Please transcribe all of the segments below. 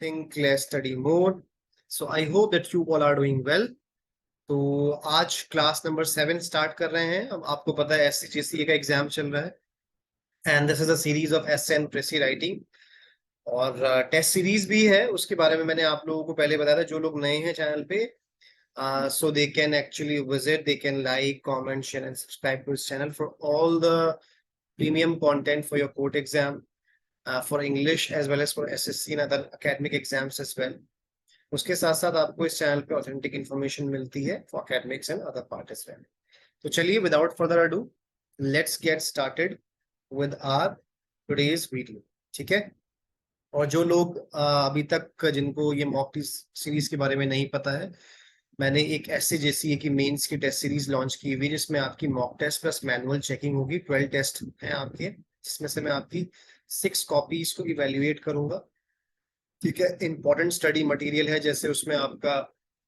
think let's study more. So I hope that you all are doing well. तो आज class number 7 start कर रहे हैं। अब आपको पता है SCGCA का एग्जाम चल रहा है and this is a series of essay and प्रेसी writing और टेस्ट सीरीज भी है। उसके बारे में मैंने आप लोगों को पहले बताया था। जो लोग नए हैं चैनल पे so they can actually visit, they can like, comment, share and subscribe to this channel for all the premium content for your court exam, for English as well as for SSC and other academic exams as well. उसके साथ साथ आपको इस channel पे authentic information मिलती है for academics and other part as well. तो चलिए without further ado let's get started with our today's video. ठीक है। और जो लोग अभी तक जिनको ये मॉक टेस्ट सीरीज के बारे में नहीं पता है, मैंने एक SCGCA की मेंस की टेस्ट सीरीज लॉन्च की हुई जिसमें आपकी mock test plus manual checking होगी। 12 टेस्ट हैं आपके, जिसमें से मैं आपकी 6 कॉपीज को इवेल्युएट करूंगा। ठीक है। इंपॉर्टेंट स्टडी मटेरियल है, जैसे उसमें आपका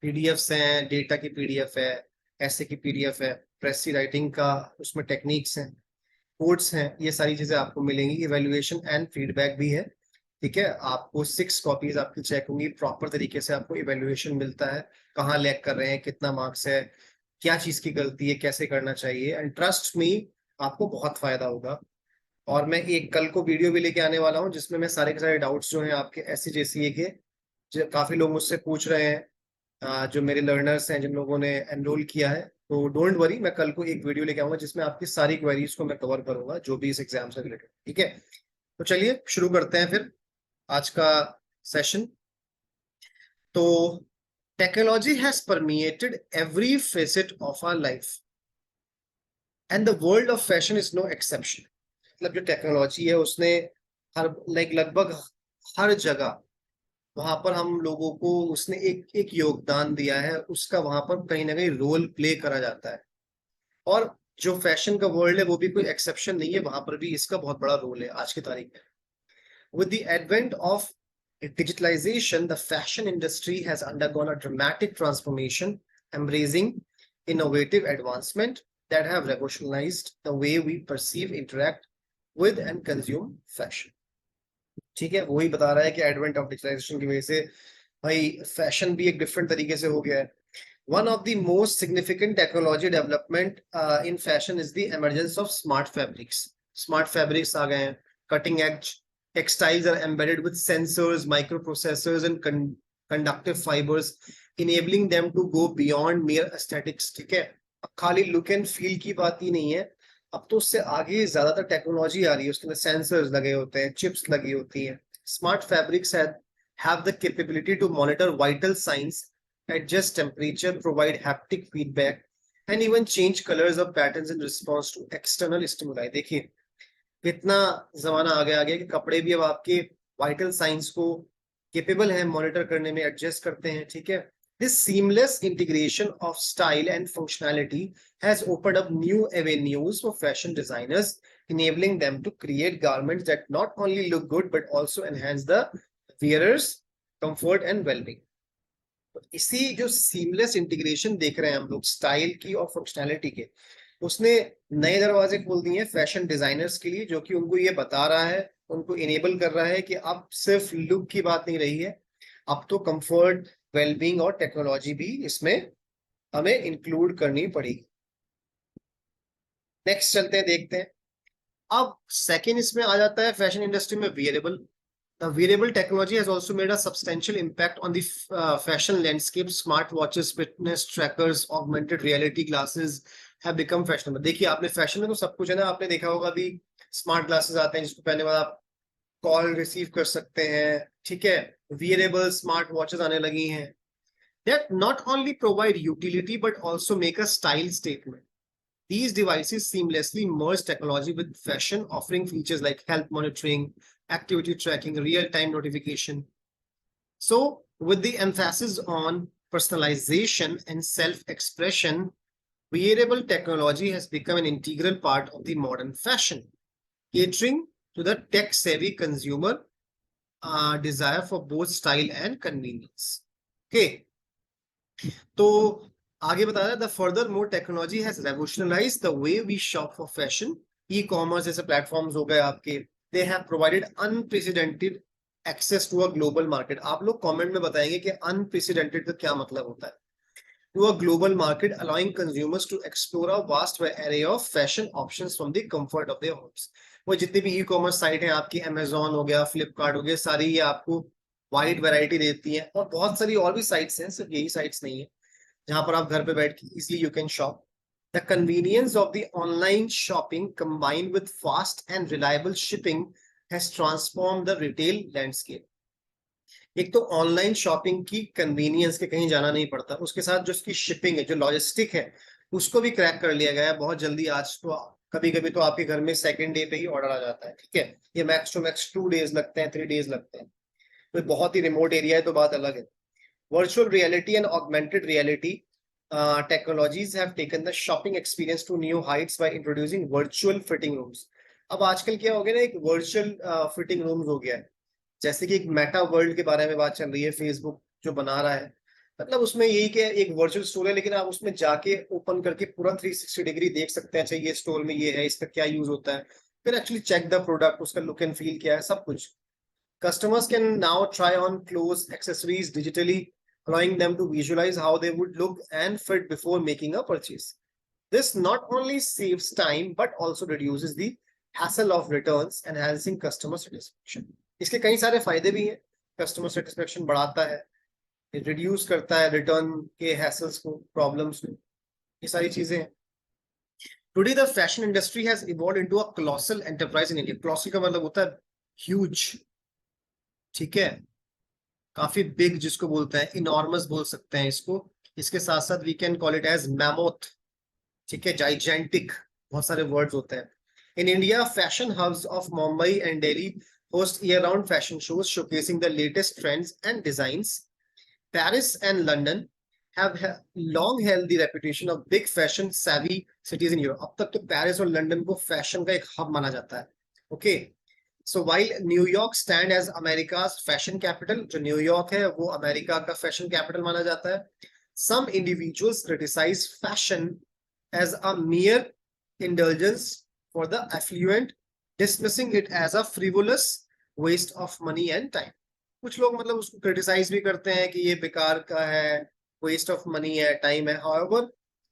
PDFs हैं, डेटा की PDF है, ऐसे की PDF है, प्रेसी राइटिंग का उसमें टेक्निक्स हैं, कोड्स हैं, ये सारी चीजें आपको मिलेंगी। इवेल्युएशन एंड फीडबैक भी है। ठीक है। आपको 6 कॉपीज आपकी चेक होंगी, प्रॉपर तरीके से आपको इवेल्युएशन मिलता है, कहाँ लैग कर रहे हैं, कितना मार्क्स है, क्या चीज की गलती है, कैसे करना चाहिए। एंड ट्रस्ट मी, आपको बहुत फायदा होगा। और मैं एक कल को वीडियो भी लेके आने वाला हूँ जिसमें मैं सारे के सारे डाउट्स जो हैं आपके SCGCA के, जो काफी लोग मुझसे पूछ रहे हैं, जो मेरे लर्नर्स हैं, जिन लोगों ने एनरोल किया है, तो डोंट वरी, मैं कल को एक वीडियो लेके आऊंगा जिसमें आपकी सारी क्वेरीज को मैं कवर करूंगा जो भी इस एग्जाम से रिलेटेड। ठीक है। तो चलिए शुरू करते हैं फिर आज का सेशन। तो technology has permeated every facet of our life and the world of fashion is no exception. मतलब जो टेक्नोलॉजी है उसने हर लगभग हर जगह वहां पर हम लोगों को उसने एक योगदान दिया है, उसका वहां पर कहीं ना कहीं रोल प्ले करा जाता है। और जो फैशन का वर्ल्ड है वो भी कोई एक्सेप्शन नहीं है, वहां पर भी इसका बहुत बड़ा रोल है आज की तारीख में। With the advent of digitalization, the fashion industry has undergone a dramatic transformation, embracing innovative advancement that have revolutionized the way we perceive, interact with and consume fashion. ठीक है। वही बता रहा है कि एडवेंट ऑफ डिजिटलाइजेशन की वजह से भाई फैशन भी एक डिफरेंट तरीके से हो गया है। One of the most significant technology development in fashion is the emergence of smart fabrics. Smart fabrics आ गए हैं, cutting edge textiles are embedded with sensors, microprocessors and conductive fibers, enabling them to go beyond mere aesthetics. ठीक है। अब खाली look and feel की बात ही नहीं है, अब तो उससे आगे ज्यादातर टेक्नोलॉजी आ रही है। उसके अंदर सेंसर्स लगे होते हैं, चिप्स लगी होती हैं। Smart fabrics have the capability to monitor vital signs, adjust temperature, provide haptic feedback, and even change colors or patterns in response to external stimuli. देखिए कितना जमाना आ गया कि कपड़े भी अब आपके वाइटल साइंस को केपेबल है मॉनिटर करने में, एडजस्ट करते हैं। ठीक है। This seamless integration of style and functionality has opened up new avenues for fashion designers, enabling them to create garments that not only look good but also enhance the wearer's comfort and well-being. इसी जो seamless integration देख रहे हैं हम लोग style की और functionality के, उसने नए दरवाजे खोल दिए हैं फैशन डिजाइनर्स के लिए, जो कि उनको ये बता रहा है, उनको इनेबल कर रहा है कि अब सिर्फ लुक की बात नहीं रही है, अब तो कंफर्ट, वेलबींग और टेक्नोलॉजी भी इसमें हमें इंक्लूड करनी पड़ेगी। नेक्स्ट चलते हैं, देखते हैं। अब सेकेंड इसमें आ जाता है फैशन इंडस्ट्री में wearable. The wearable technology has also made a substantial impact on the fashion landscape. Smart watches, fitness trackers, augmented reality glasses have become fashionable. देखिए आपने फैशन में तो सब कुछ है ना, आपने देखा होगा अभी स्मार्ट ग्लासेस आते हैं जिसको पहनने बाद आप कॉल रिसीव कर सकते हैं। ठीक है। वियरेबल स्मार्ट वॉचेस आने लगी हैं that not only provide utility but also make a style statement. These devices seamlessly merge technology with fashion, offering features like health monitoring, activity tracking, real-time notification. So, with the emphasis on personalization and self-expression, wearable technology has become an integral part of the modern fashion, catering to the tech-savvy consumer desire for both style and convenience. Okay. तो आगे बताया the further more technology has revolutionized the way we shop for fashion. E commerce जैसे platforms हो गए आपके, they have provided unprecedented access to a global market. आप लोग comment में बताएंगे कि अनप्रेसिडेंटेड का क्या मतलब होता है। To a global market allowing consumers to explore a vast array of fashion options from the comfort of their homes. वो जितनी भी ई कॉमर्स साइट हैं आपकी, अमेजोन हो गया, फ्लिपकार्ट हो गया, सारी ये आपको वाइड वैरायटी देती है, और बहुत सारी और भी साइट्स हैं, सिर्फ यही साइट्स नहीं है जहां पर आप घर पे बैठ के easily you can shop. The convenience of the online shopping combined with fast and reliable shipping has transformed the retail landscape। एक तो ऑनलाइन शॉपिंग की कन्वीनियंस के कहीं जाना नहीं पड़ता, उसके साथ जो उसकी शिपिंग है, जो लॉजिस्टिक है, उसको भी क्रैक कर लिया गया है बहुत जल्दी। आज तो कभी कभी तो आपके घर में सेकंड डे पे ही ऑर्डर आ जाता है, ठीक है। ये मैक्स टू मैक्स 2 days लगते हैं, 3 days लगते हैं। तो बहुत ही रिमोट एरिया है तो बात अलग है। Virtual reality and augmented reality technologies have taken the shopping experience to new heights by introducing virtual fitting rooms। अब आजकल क्या हो गया ना, एक वर्चुअल फिटिंग रूम्स हो गया है। जैसे कि एक मेटा वर्ल्ड के बारे में बात चल रही है, फेसबुक जो बना रहा है, मतलब उसमें यही कि एक वर्चुअल स्टोर है, लेकिन आप उसमें जाके ओपन करके पूरा 360 डिग्री देख सकते हैं। अच्छा, ये स्टोर में ये है, इसका क्या यूज होता है, फिर एक्चुअली चेक द प्रोडक्ट, उसका लुक एंड फील क्या है, सब कुछ। Customers can now try on clothes, accessories digitally, allowing them to visualize how they would look and fit before making a purchase। This not only saves time but also reduces the hassle of returns, enhancing customer satisfaction। इसके कई सारे फायदे भी हैं। Customer satisfaction बढ़ाता है, reduce करता है रिटर्न के हैसल्स को, प्रॉब्लम्स को, ये सारी चीजें हैं। Today the fashion industry has evolved into a colossal enterprise in India. Colossal का मतलब होता है ह्यूज, ठीक है, काफी बिग जिसको बोलते हैं, इनॉर्मस बोल सकते हैं इसको। इसके साथ साथ we can call it as mammoth, ठीक है, जाइजेंटिक, बहुत सारे वर्ड्स होते हैं। In India fashion hubs of Mumbai and Delhi host year-round fashion shows showcasing the latest trends and designs। Paris and London have long held the reputation of big fashion savvy cities in Europe। अब तक तो Paris और London को fashion का एक hub माना जाता है, okay. So while New York stand as America's fashion capital, जो न्यूयॉर्क है वो अमेरिका का फैशन कैपिटल माना जाता है। Some individuals criticize fashion as a mere indulgence for the affluent, dismissing it as a frivolous waste of money and time। कुछ लोग मतलब उसको क्रिटिसाइज भी करते हैं कि ये बेकार का है, वेस्ट ऑफ मनी है, टाइम है। However,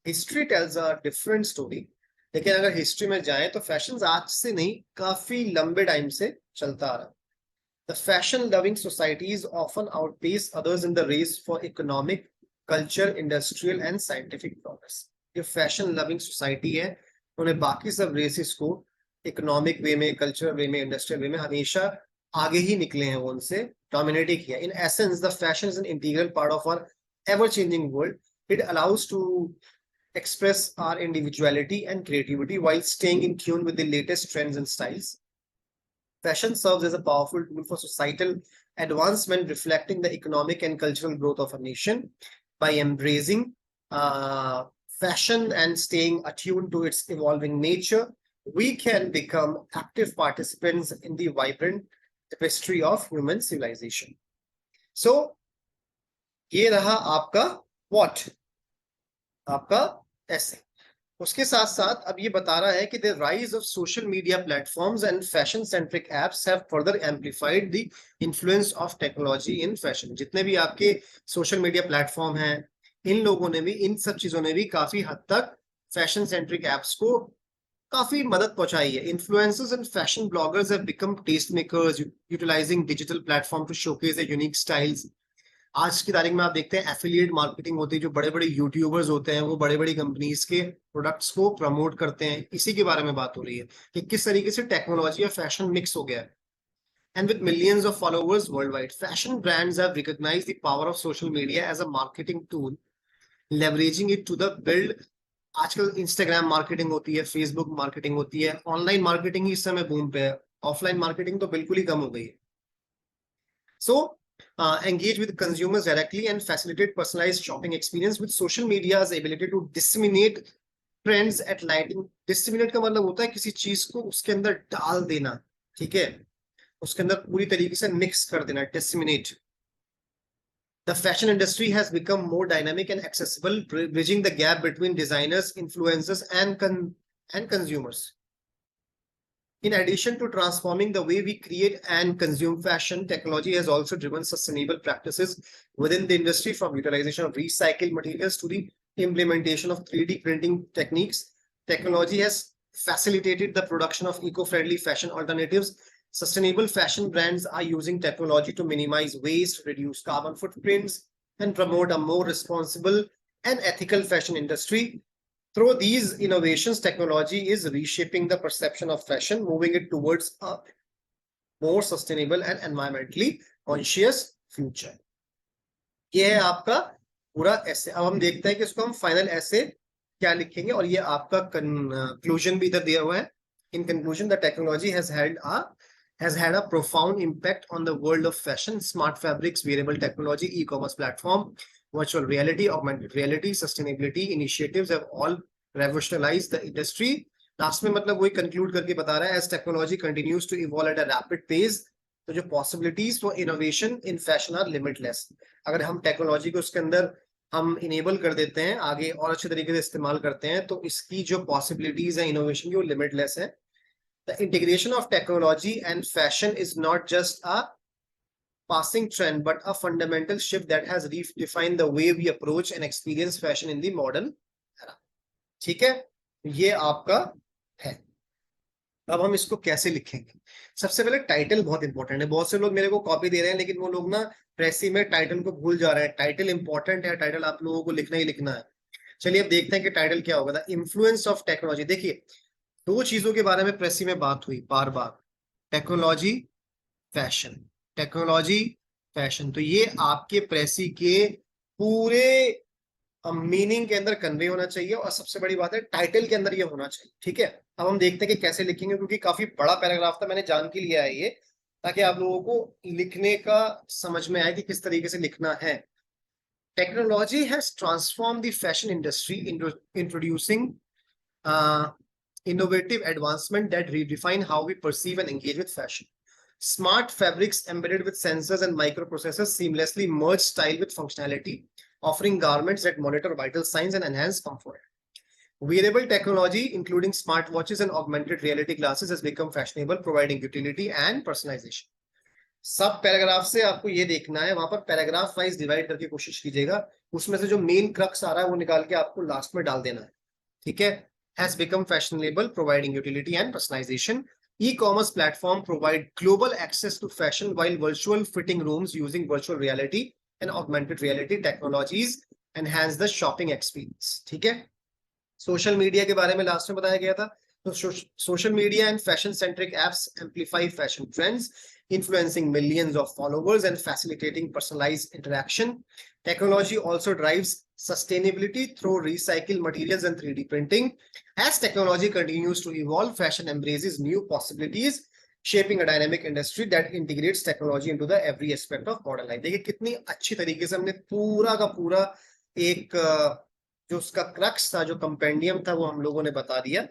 history tells a different story। लेकिन अगर हिस्ट्री में जाए तो फैशन आज से नहीं, काफी लंबे टाइम से चलता आ रहा है। The fashion loving societies often outpace others in the race for economic, culture, industrial and scientific progress। जो फैशन लविंग सोसाइटी है, उन्हें बाकी सब रेसेस को इकोनॉमिक वे में, कल्चरल वे में, इंडस्ट्रियल वे में हमेशा आगे ही निकले हैं, वो उनसे डोमिनेट ही किया। In essence the fashion is an integral part of our ever changing world. It allows to express our individuality and creativity while staying in tune with the latest trends and styles। Fashion serves as a powerful tool for societal advancement, reflecting the economic and cultural growth of a nation। By embracing fashion and staying attuned to its evolving nature, we can become active participants in the vibrant tapestry of human civilization। So, ये रहा आपका what, आपका ऐसे। उसके साथ साथ अब ये बता रहा है कि the rise of social media platforms and fashion centric apps have further amplified the influence of technology in fashion. जितने भी आपके सोशल मीडिया प्लेटफॉर्म हैं, इन लोगों ने भी, इन सब चीजों ने भी काफी हद तक फैशन सेंट्रिक एप्स को काफी मदद पहुंचाई है। Influencers and fashion bloggers have become taste makers utilising digital platform to showcase their unique styles. आज की तारीख में आप देखते हैं एफिलिएट मार्केटिंग होती है, जो बड़े बड़े यूट्यूबर्स होते हैं वो बड़े बड़ी कंपनीज के प्रोडक्ट्स को प्रमोट करते हैं। इसी के बारे में बात हो रही है कि किस तरीके से टेक्नोलॉजी और फैशन मिक्स हो गया है। And with millions of followers worldwide, fashion brands have recognized the power of social media as a marketing tool, leveraging it to the build। आजकल इंस्टाग्राम मार्केटिंग होती है, फेसबुक मार्केटिंग होती है, online marketing ही इस समय बूम पे है, offline marketing तो बिल्कुल ही कम हो गई है। So engage with consumers directly and facilitate personalized shopping experience with social media's ability to disseminate trends at lightning। disseminate का मतलब होता है किसी चीज को उसके अंदर डाल देना, ठीक है, उसके अंदर पूरी तरीके से मिक्स कर देना, disseminate। The fashion industry has become more dynamic and accessible, bridging the gap between designers, influencers and consumers। In addition to transforming the way we create and consume fashion, technology has also driven sustainable practices within the industry, from utilization of recycled materials to the implementation of 3D printing techniques. Technology has facilitated the production of eco-friendly fashion alternatives. Sustainable fashion brands are using technology to minimize waste, reduce carbon footprints, and promote a more responsible and ethical fashion industry. Through these innovations, technology is reshaping the perception of fashion, moving it towards a more sustainable and environmentally conscious future. ये है आपका पूरा ऐसे. अब हम देखते हैं कि इसको हम फाइनल ऐसे क्या लिखेंगे, और ये आपका कंक्लूजन भी इधर दिया हुआ है. In conclusion, the technology has had a profound impact on the world of fashion. Smart fabrics, wearable technology, e-commerce platform, virtual reality, augmented reality, sustainability initiatives have all revolutionized the industry. Last में मतलब वही conclude करके बता रहा है, as technology continues to evolve at a rapid pace, तो जो possibilities for innovation in fashion are limitless. अगर हम टेक्नोलॉजी को उसके अंदर हम इनेबल कर देते हैं, आगे और अच्छे तरीके से इस्तेमाल करते हैं, तो इसकी जो पॉसिबिलिटीज है इनोवेशन की वो लिमिटलेस है. The integration of technology and fashion is not just a passing trend, but a fundamental shift that has redefined the way we approach and experience fashion in the modern era. ठीक है, ये आपका है. अब हम इसको कैसे लिखेंगे? सबसे पहले टाइटल बहुत इंपॉर्टेंट है. बहुत से लोग मेरे को कॉपी दे रहे हैं, लेकिन वो लोग ना प्रेसी में टाइटल को भूल जा रहे हैं. टाइटल इंपॉर्टेंट है, टाइटल आप लोगों को लिखना ही लिखना है. चलिए अब देखते हैं कि टाइटल क्या होगा. The influence of technology. देखिए, दो चीजों के बारे में प्रेसी में बात हुई बार बार, टेक्नोलॉजी, फैशन. टेक्नोलॉजी, फैशन, तो ये आपके प्रेसी के पूरे मीनिंग के अंदर कन्वे होना चाहिए, और सबसे बड़ी बात है टाइटल के अंदर ये होना चाहिए. ठीक है, अब हम देखते हैं कि कैसे लिखेंगे, क्योंकि काफी बड़ा पैराग्राफ था, मैंने जान के लिया है ये, ताकि आप लोगों को लिखने का समझ में आए कि किस तरीके से लिखना है. Technology has transform the fashion industry, introducing innovative advancement that redefine how we perceive and engage with fashion. Smart fabrics embedded with sensors and microprocessors seamlessly merge style with functionality, offering garments that monitor vital signs and enhance comfort. Wearable technology, including smartwatches and augmented reality glasses, has become fashionable, providing utility and personalization. सब paragraph से आपको ये देखना है, वहां पर paragraph wise divide करके कोशिश कीजिएगा, उसमें से जो मेन क्रक्स आ रहा है वो निकाल के आपको लास्ट में डाल देना है. ठीक है. Has become fashionable, providing utility and personalization. E-commerce platform provide global access to fashion, while virtual fitting rooms using virtual reality and augmented reality technologies enhance the shopping experience. ठीक है. सोशल मीडिया के बारे में last में बताया गया था. तो social media and fashion centric apps amplify fashion trends, influencing millions of followers and facilitating personalized interaction. Technology also drives sustainability through recycled materials and 3D printing. As technology continues to evolve, fashion embraces new possibilities, shaping a dynamic industry that integrates technology into the every aspect of modern life. देखिए कितनी अच्छी तरीके से हमने पूरा का पूरा एक जो उसका क्रक्स था, जो कंपेंडियम था, वो हम लोगों ने बता दिया,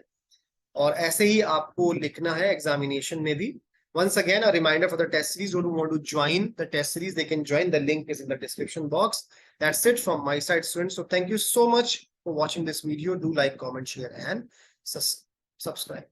और ऐसे ही आपको लिखना है एग्जामिनेशन में भी. Once again, a reminder for the test series. Those who want to join the test series, they can join. The link is in the description box. That's it from my side, students. So thank you so much for watching this video. Do like, comment, share, and subscribe.